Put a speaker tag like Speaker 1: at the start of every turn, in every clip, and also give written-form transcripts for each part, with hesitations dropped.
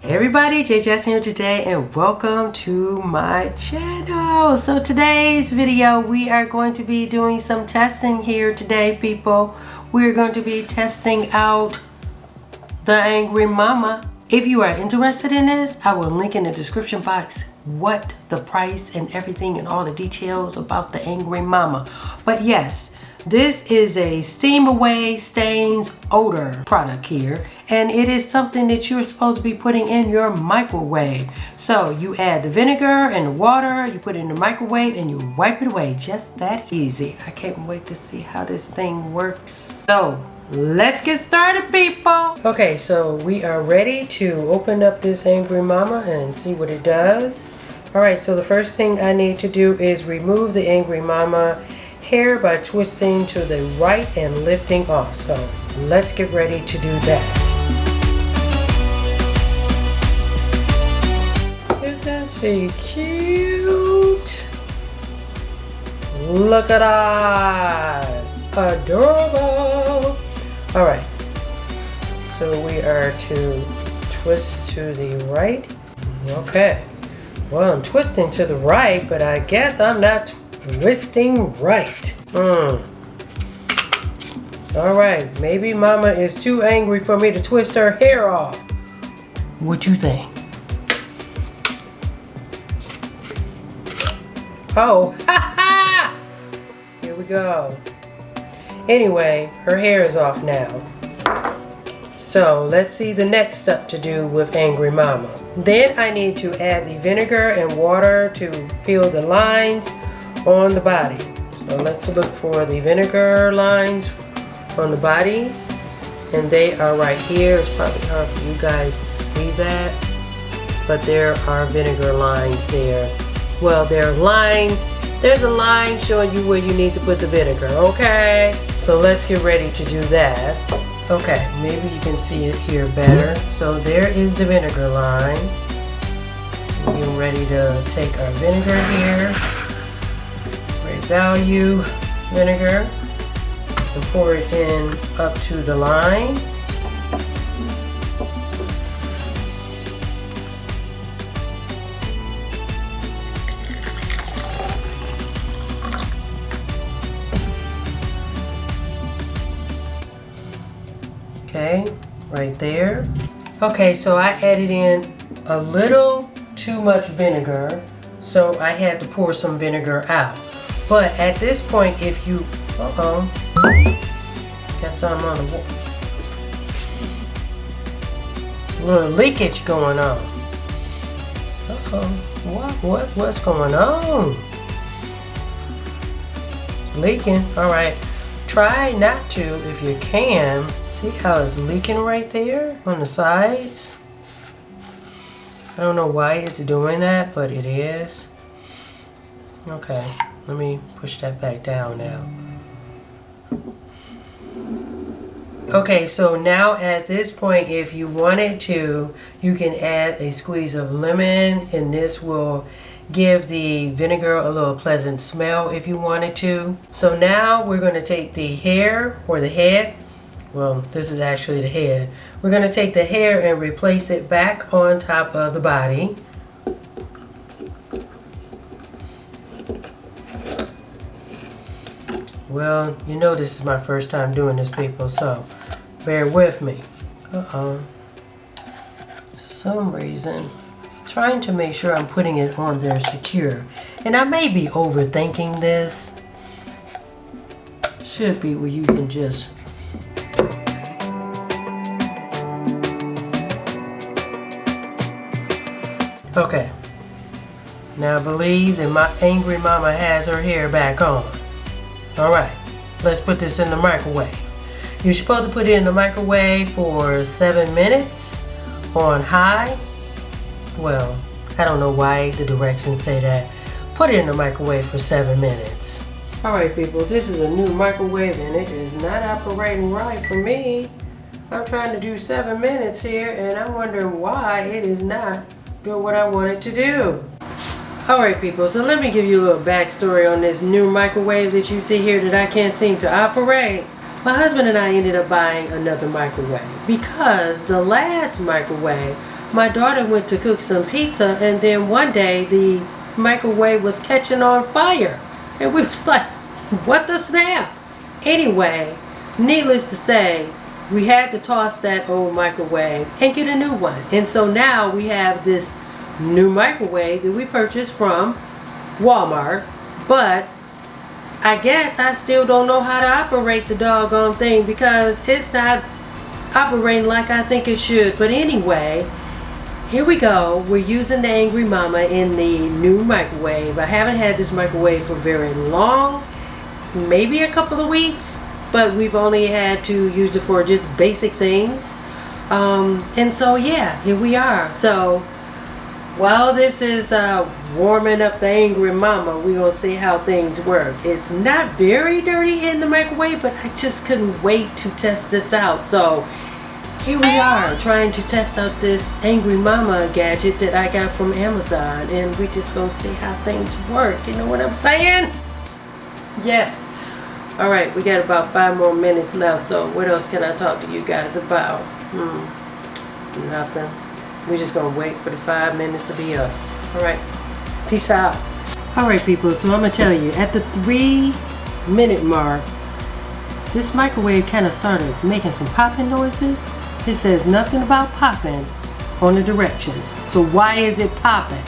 Speaker 1: Hey everybody, J Jackson here today and welcome to my channel. So today's video we are going to be doing some testing here today, people. We're going to be testing out the Angry Mama. If you are interested in this, I will link in the description box what the price and everything and all the details about the Angry Mama. But yes, this is a steam away stains odor product here, and it is something that you're supposed to be putting in your microwave. So you add the vinegar and the water, you put it in the microwave and you wipe it away. Just that easy. I can't wait to see how this thing works. So let's get started, people. Okay, so we are ready to open up this Angry Mama and see what it does. Alright, so the first thing I need to do is remove the Angry Mama hair by twisting to the right and lifting off. So let's get ready to do that. Isn't she cute? Look at that. Adorable. Alright, so we are to twist to the right. Okay, well, I'm twisting to the right, but I guess I'm not twisting right. Alright, maybe Mama is too angry for me to twist her hair off. What you think? Oh, ha ha! Here we go. Anyway, her hair is off now. So let's see the next step to do with Angry Mama. Then I need to add the vinegar and water to fill the lines on the body. So let's look for the vinegar lines on the body, and they are right here. It's probably hard for you guys to see that, but there are vinegar lines there. Well, there are lines. There's a line showing you where you need to put the vinegar, okay? So let's get ready to do that. Okay, maybe you can see it here better. So there is the vinegar line. So we're ready to take our vinegar here. Great value vinegar, and pour it in up to the line. Okay, right there. Okay, so I added in a little too much vinegar, so I had to pour some vinegar out. But at this point, if you, got some on the wall. A little leakage going on. What's going on? Leaking, all right. Try not to if you can. See how it's leaking right there on the sides? I don't know why it's doing that, but it is. Okay. Let me push that back down now. Okay, so now at this point, if you wanted to, you can add a squeeze of lemon, and this will give the vinegar a little pleasant smell if you wanted to. So now we're going to take the hair or the head. Well, this is actually the head. We're going to take the hair and replace it back on top of the body. Well, you know this is my first time doing this, people, so bear with me. For some reason, trying to make sure I'm putting it on there secure. And I may be overthinking this. Should be where you can just... Okay. Now I believe that my Angry Mama has her hair back on. Alright, let's put this in the microwave. You're supposed to put it in the microwave for 7 minutes on high. Well, I don't know why the directions say that. Put it in the microwave for 7 minutes. Alright, people, this is a new microwave and it is not operating right for me. I'm trying to do 7 minutes here and I'm wondering why it is not doing what I want it to do. Alright, people, so let me give you a little backstory on this new microwave that you see here that I can't seem to operate. My husband and I ended up buying another microwave because the last microwave my daughter went to cook some pizza, and then one day the microwave was catching on fire. And we was like, what the snap? Anyway, needless to say, we had to toss that old microwave and get a new one. And so now we have this new microwave that we purchased from Walmart. But I guess I still don't know how to operate the doggone thing because it's not operating like I think it should. But anyway, here we go. We're using the Angry Mama in the new microwave. I haven't had this microwave for very long, maybe a couple of weeks, but we've only had to use it for just basic things. And so yeah, here we are. So while this is warming up the Angry Mama, we're going to see how things work. It's not very dirty in the microwave, but I just couldn't wait to test this out. So here we are trying to test out this Angry Mama gadget that I got from Amazon. And we're just going to see how things work. You know what I'm saying? Yes. Alright, we got about 5 more minutes left. So what else can I talk to you guys about? Nothing. We're just going to wait for the 5 minutes to be up. Alright, peace out. Alright people, so I'm going to tell you, at the 3-minute mark, this microwave kind of started making some popping noises. It says nothing about popping on the directions. So why is it popping?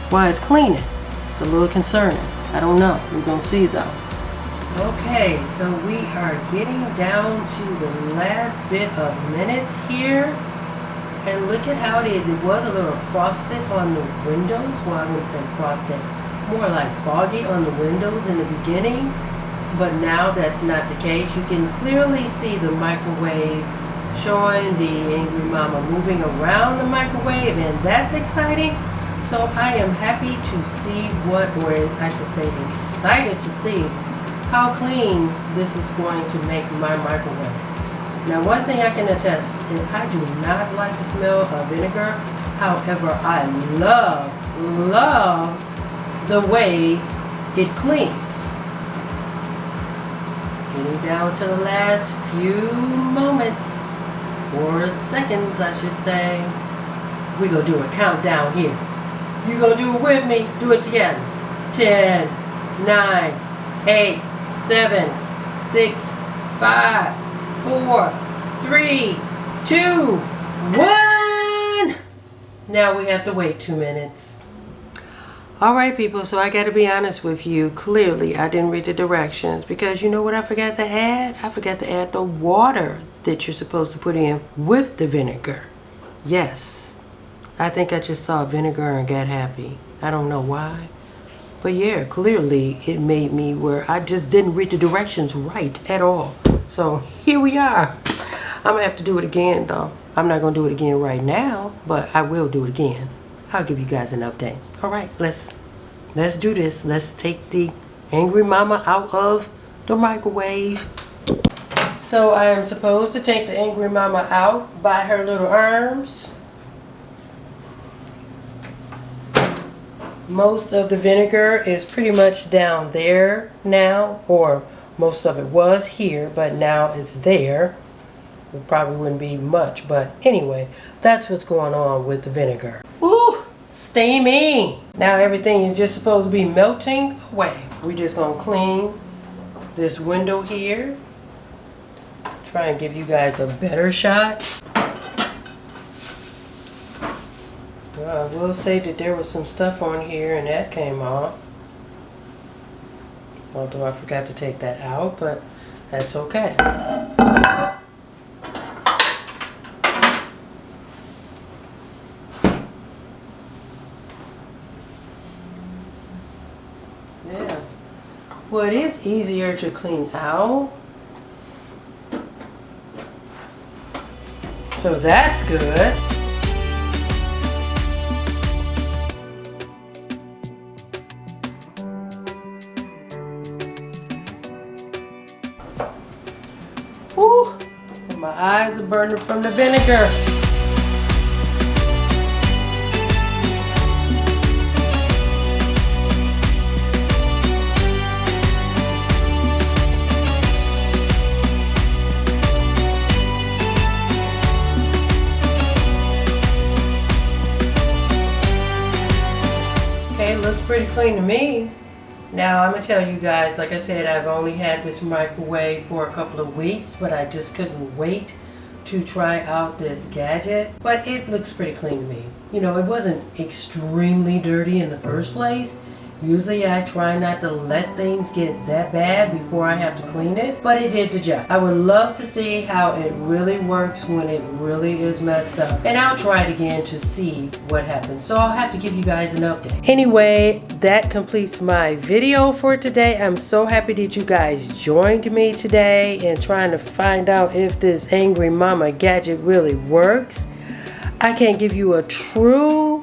Speaker 1: Why is cleaning? It's a little concerning. I don't know. We're going to see though. Okay, so we are getting down to the last bit of minutes here. And look at how it is. It was a little frosted on the windows. Well, I wouldn't say frosted. More like foggy on the windows in the beginning. But now that's not the case. You can clearly see the microwave showing the Angry Mama moving around the microwave. And that's exciting. So I am happy to see or I should say excited to see how clean this is going to make my microwave. Now one thing I can attest, I do not like the smell of vinegar. However, I love the way it cleans. Getting down to the last few moments, or seconds I should say. We're going to do a countdown here. You going to do it with me? Do it together. 10, 9, 8, 7, 6, 5, 4, 3, 2, 1. Now we have to wait 2 minutes. Alright people, so I gotta be honest with you. Clearly I didn't read the directions because you know what I forgot to add? I forgot to add the water that you're supposed to put in with the vinegar. Yes, I think I just saw vinegar and got happy. I don't know why. But yeah, clearly it made me where I just didn't read the directions right at all. So here we are. I'm gonna have to do it again though. I'm not gonna do it again right now, but I will do it again. I'll give you guys an update. All right, let's do this. Let's take the Angry Mama out of the microwave. So I am supposed to take the Angry Mama out by her little arms. Most of the vinegar is pretty much down there now, or most of it was here, but now it's there. It probably wouldn't be much, but anyway, that's what's going on with the vinegar. Woo! Steamy! Now everything is just supposed to be melting away. We're just going to clean this window here. Try and give you guys a better shot. Well, I will say that there was some stuff on here and that came off. Although I forgot to take that out, but that's okay. Yeah. Well, it is easier to clean out. So that's good. Woo! My eyes are burning from the vinegar. pretty clean to me. Now I'm gonna tell you guys, like I said, I've only had this microwave for a couple of weeks, but I just couldn't wait to try out this gadget. But it looks pretty clean to me. You know, it wasn't extremely dirty in the first place. Usually I try not to let things get that bad before I have to clean it, but it did the job. I would love to see how it really works when it really is messed up. And I'll try it again to see what happens. So I'll have to give you guys an update. Anyway, that completes my video for today. I'm so happy that you guys joined me today and trying to find out if this Angry Mama gadget really works. I can't give you a true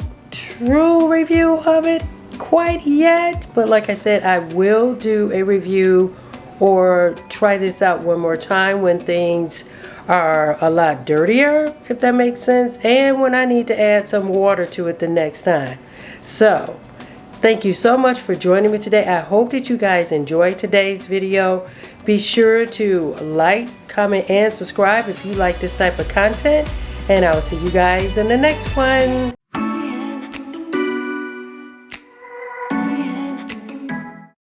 Speaker 1: review of it quite yet, but like I said, I will do a review or try this out one more time when things are a lot dirtier, if that makes sense, and when I need to add some water to it the next time. So thank you so much for joining me today. I hope that you guys enjoyed today's video. Be sure to like, comment, and subscribe if you like this type of content, and I will see you guys in the next one.